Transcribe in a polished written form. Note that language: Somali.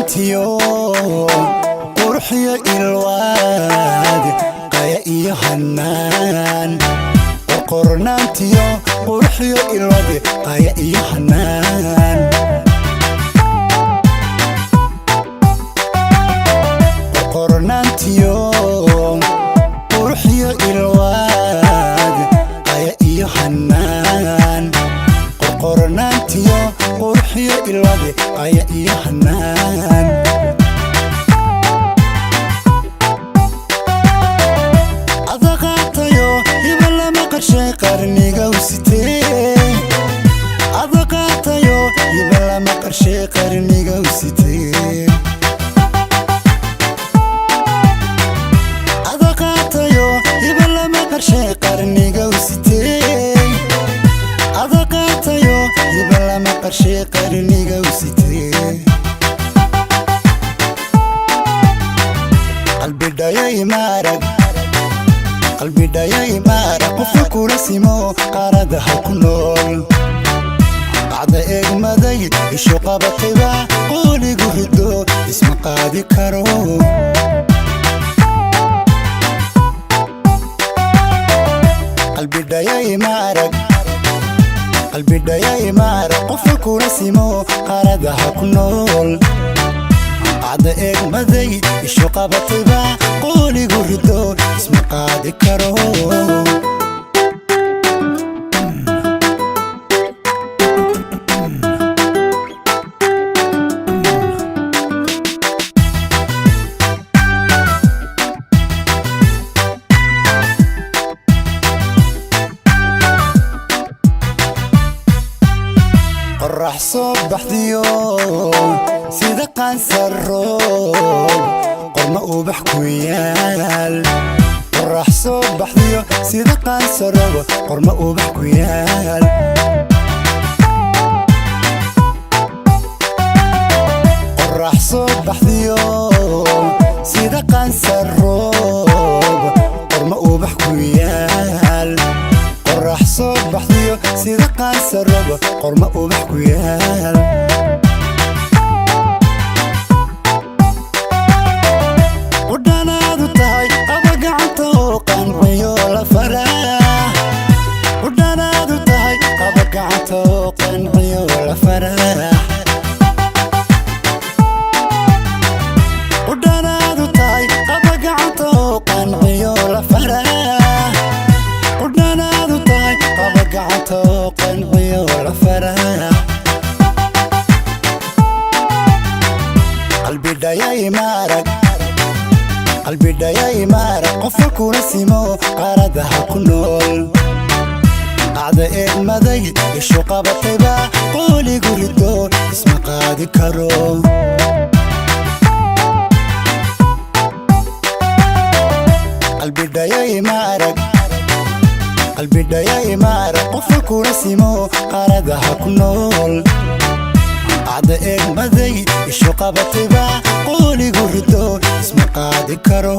qornaantiyo qurxiyo ilwaad qaya iyo hanaan qornaantiyo qurxiyo ilwaad qaya iyo hanaan qornaantiyo qurxiyo ilwaad qaya iyo hanaan qornaantiyo qurxiyo ilwaad qaya iyo hanaan adaqatayo hibalama qarshay qarniga usitee adaqatayo hibalama qarshay qarniga usitee adaqatayo hibalama qarshay qarniga usitee adaqatayo hibalama qarshay qarniga usitee qalbi dhayay maarag qalbi dhayay maarag qofka kula simo qaaradaha ku nool bacda eegmaday ishu qabatayba qooligu rido isma qaadi karo qalbi dhayay maarag qalbi dhayay maarag qofka kula simo qaaradaha ku nool bacda eegmaday ishu qabatayba qooligu rido isma qaadi karo qorax soo baxdiyo sida qaansaroob qorma ubax ku yaal qorax soo baxdiyo sida qaansaroob qorma ubax ku yaal qorax soo baxdiyo sida qaansaroob qorma ubax ku yaal qorax soo baxdiyo sida qaansaroob qorma ubax ku yaal udhanaadu tahay qaba gacanta oo qanciyo la farax udhanaadu tahay qaba gacanta oo qanciyo la farax udhanaadu tahay qaba gacanta oo qanciyo la farax udhanaadu tahay qaba gacanta oo qanciyo la farax qalbi dhayay maarag qalbi dhayay maarag qofka kula simo qaaradaha ku nool bacda eegmaday ishu qabatayba qooligu rido isma qaadi karo qalbi dhayay maarag qalbi dhayay maarag qofka kula simo qaaradaha ku nool bacda eegmaday ishu qabatayba qooligu rido isma qaadi karo